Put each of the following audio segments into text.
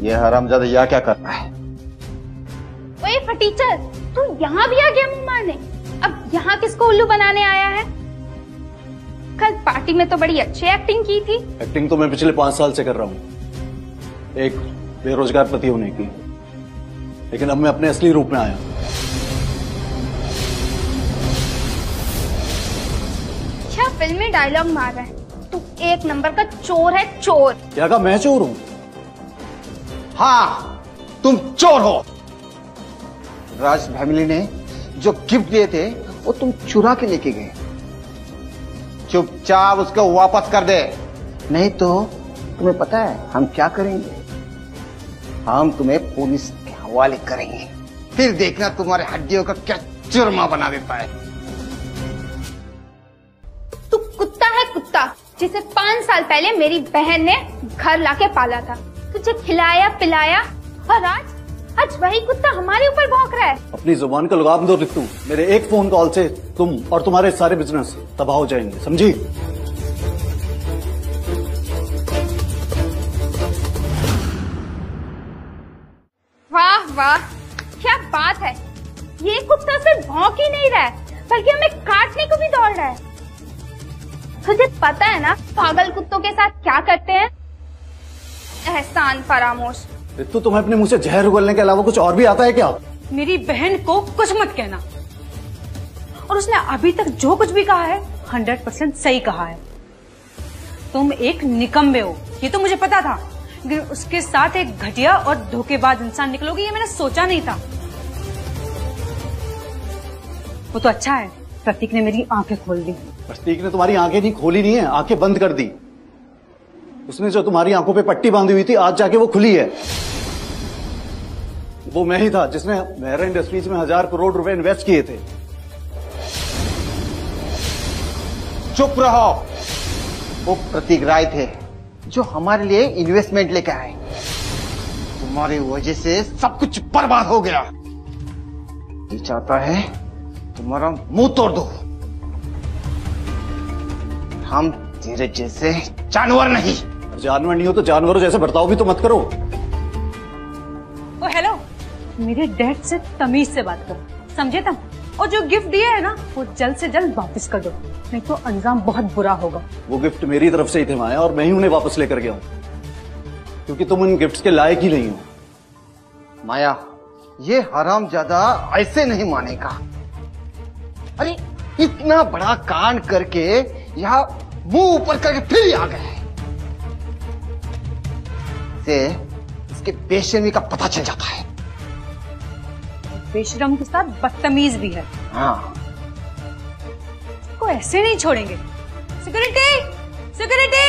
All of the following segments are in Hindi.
ये हरामजादा यहाँ क्या कर रहा है? ओए फटीचर, तू यहाँ भी आ गया मुंह मारने। अब यहाँ किसको उल्लू बनाने आया है? कल पार्टी में तो बड़ी अच्छी एक्टिंग की थी। एक्टिंग तो मैं पिछले 5 साल से कर रहा हूँ, एक बेरोजगार पति होने की, लेकिन अब मैं अपने असली रूप में आया। क्या फिल्मी डायलॉग मार रहा है? तू एक नंबर का चोर है, चोर। क्या कहा मैं चोर हूँ? हाँ, तुम चोर हो। राज फैमिली ने जो गिफ्ट दिए थे वो तुम चुरा के लेके गए। चुपचाप उसको वापस कर दे, नहीं तो तुम्हें पता है हम क्या करेंगे? हम तुम्हें पुलिस के हवाले करेंगे, फिर देखना तुम्हारे हड्डियों का क्या चूरमा बना देता है। तू कुत्ता है, कुत्ता, जिसे 5 साल पहले मेरी बहन ने घर लाके पाला था, तुझे खिलाया पिलाया, और आज वही कुत्ता हमारे ऊपर भौंक रहा है। अपनी जुबान का लगाम दो रितु, मेरे एक फोन कॉल से तुम और तुम्हारे सारे बिजनेस तबाह हो जाएंगे, समझी? वाह वाह, क्या बात है। ये कुत्ता सिर्फ भौंक ही नहीं रहा है, बल्कि हमें काटने को भी दौड़ रहा है। तुझे पता है ना पागल कुत्तों के साथ क्या करते हैं? एहसान फरामोश। रितु, तुम्हें अपने मुंह से जहर उगलने के अलावा कुछ और भी आता है क्या? मेरी बहन को कुछ मत कहना, और उसने अभी तक जो कुछ भी कहा है 100% सही कहा है। तुम एक निकम्मे हो, ये तो मुझे पता था, लेकिन उसके साथ एक घटिया और धोखेबाज इंसान निकलोगे ये मैंने सोचा नहीं था। वो तो अच्छा है, प्रतीक ने मेरी आंखें खोल दी। प्रतीक ने तुम्हारी आंखें नहीं खोली, नहीं है, आंखें बंद कर दी। उसने जो तुम्हारी आंखों पे पट्टी बांधी हुई थी, आज जाके वो खुली है। वो मैं ही था जिसने मेहरा इंडस्ट्रीज में 1000 करोड़ रुपए इन्वेस्ट किए थे। चुप रहो। वो प्रतीक राय थे जो हमारे लिए इन्वेस्टमेंट लेकर आए। तुम्हारी वजह से सब कुछ बर्बाद हो गया। ये चाहता है तुम्हारा मुंह तोड़ दो। हम तेरे जैसे जानवर नहीं। जानवर नहीं हो तो जानवरों जैसे बर्ताव भी तो मत करो। ओ हेलो, मेरे डैड से तमीज से बात करो, समझे तुम? और जो गिफ्ट दिए है ना वो जल्द से जल्द वापस कर दो, नहीं तो अंजाम बहुत बुरा होगा। वो गिफ्ट मेरी तरफ से ही थे माया, और मैं ही उन्हें वापस लेकर गया हूं, क्योंकि तुम उन गिफ्ट्स के लायक ही नहीं हो। माया, ये हरामजादा ऐसे नहीं मानेगा। अरे इतना बड़ा कांड करके यहाँ मुंह ऊपर करके फिर आ गया है। से इसके बेशर्मी का पता चल जाता है। बेशरम के साथ बदतमीज भी है। हाँ, को ऐसे नहीं छोड़ेंगे। Security, security.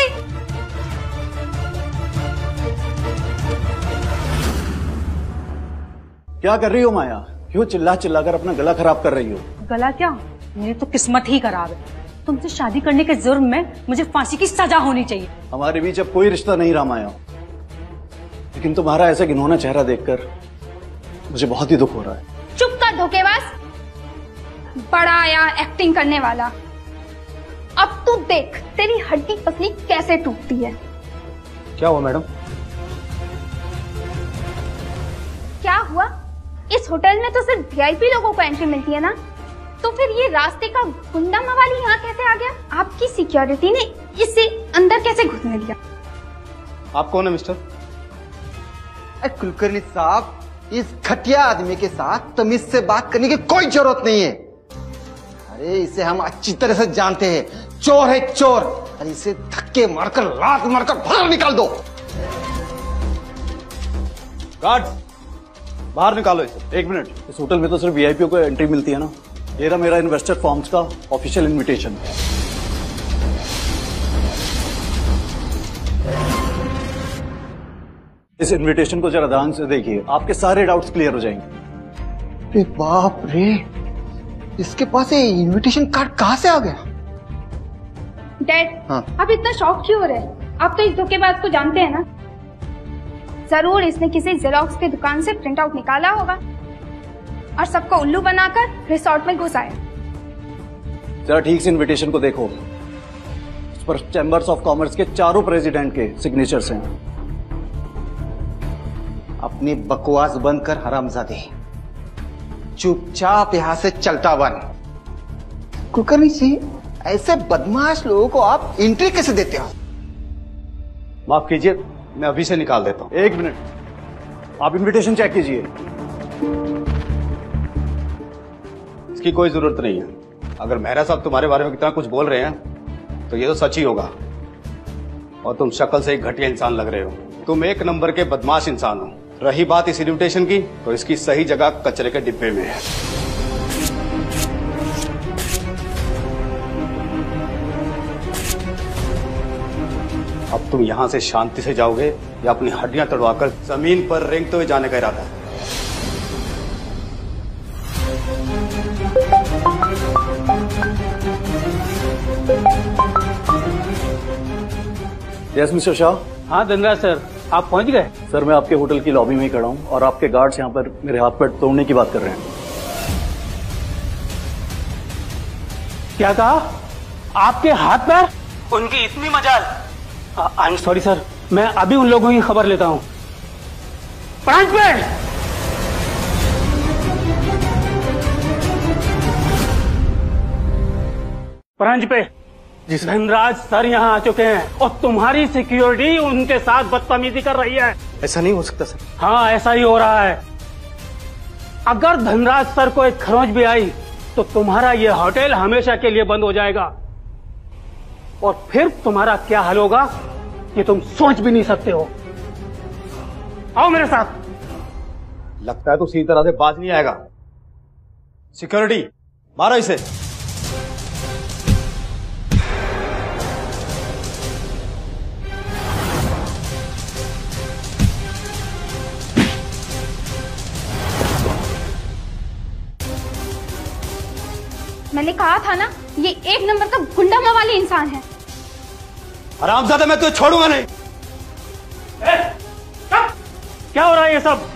क्या कर रही हो माया? क्यों चिल्ला चिल्लाकर अपना गला खराब कर रही हो? गला क्या, मेरी तो किस्मत ही खराब है। तुमसे शादी करने के जुर्म में मुझे फांसी की सजा होनी चाहिए। हमारे बीच अब कोई रिश्ता नहीं रहा माया, लेकिन तुम्हारा ऐसा घिनौना चेहरा देखकर मुझे बहुत ही दुख हो रहा है। चुप कर धोखेबाज, बड़ा आया एक्टिंग करने वाला। अब तू देख तेरी हड्डी पसली कैसे टूटती है। क्या हुआ मैडम? क्या हुआ? इस होटल में तो सिर्फ वीआईपी लोगों को एंट्री मिलती है ना, तो फिर ये रास्ते का गुंडा मवाली यहाँ कैसे आ गया? आपकी सिक्योरिटी ने इसे अंदर कैसे घुसने दिया? आप कौन है मिस्टर? कुलकर्णी साहब, इस घटिया आदमी के साथ तमीज से बात करने की कोई जरूरत नहीं है। अरे इसे हम अच्छी तरह से जानते हैं, चोर है चोर। अरे इसे धक्के मारकर लात मारकर बाहर निकाल दो। गार्ड, बाहर निकालो इसे। 1 मिनट, इस होटल में तो सिर्फ वीआईपी को एंट्री मिलती है ना? ये रहा मेरा इन्वेस्टर फॉर्म्स का ऑफिशियल इन्विटेशन। इस इन्विटेशन को जरा ध्यान से देखिए, आपके सारे डाउट्स क्लियर हो जाएंगे। अरे बाप रे, इसके पास ये इन्विटेशन कार्ड कहाँ से आ गया? डैड, हाँ? आप इतना शॉक क्यों हो रहे हैं? आप तो इस धोखेबाज को जानते हैं ना। जरूर इसने किसी जेरोक्स की दुकान से प्रिंट आउट निकाला होगा और सबको उल्लू बनाकर रिसोर्ट में घुसाया। जरा ठीक से इन्विटेशन को देखो, उस पर चैम्बर्स ऑफ कॉमर्स के चारों प्रेसिडेंट के सिग्नेचर्स हैं। अपनी बकवास बंद कर हरामजादे, चुपचाप यहां से चलता बन। कुलकर्णी सिंह, ऐसे बदमाश लोगों को आप एंट्री कैसे देते हो? माफ कीजिए, मैं अभी से निकाल देता हूँ। 1 मिनट, आप इनविटेशन चेक कीजिए। इसकी कोई जरूरत नहीं है। अगर मेहरा साहब तुम्हारे बारे में कितना कुछ बोल रहे हैं तो ये तो सच ही होगा। और तुम शक्ल से एक घटिया इंसान लग रहे हो। तुम 1 नंबर के बदमाश इंसान हो। रही बात इस इन्विटेशन की, तो इसकी सही जगह कचरे के डिब्बे में है। अब तुम यहां से शांति से जाओगे या अपनी हड्डियां तड़वाकर जमीन पर रेंगते हुए जाने का इरादा है? Yes mister Shah. हाँ धनराज सर, आप पहुंच गए? सर, मैं आपके होटल की लॉबी में ही खड़ा हूं और आपके गार्ड्स यहाँ पर मेरे हाथ पैर तोड़ने की बात कर रहे हैं। क्या कहा? आपके हाथ पैर? उनकी इतनी मजाल। आई एम सॉरी सर, मैं अभी उन लोगों की खबर लेता हूं। प्रांत पे धनराज सर यहाँ आ चुके हैं और तुम्हारी सिक्योरिटी उनके साथ बदतमीजी कर रही है। ऐसा नहीं हो सकता सर। हाँ, ऐसा ही हो रहा है। अगर धनराज सर को एक खरोंच भी आई तो तुम्हारा ये होटल हमेशा के लिए बंद हो जाएगा और फिर तुम्हारा क्या हाल होगा ये तुम सोच भी नहीं सकते हो। आओ मेरे साथ। लगता है तो सीधी तरह से बाज नहीं आएगा। सिक्योरिटी, मारो इसे। मैंने कहा था ना, ये 1 नंबर का गुंडा मवाली इंसान है। हरामजादा, मैं तुझे छोड़ूंगा नहीं। क्या हो रहा है ये सब?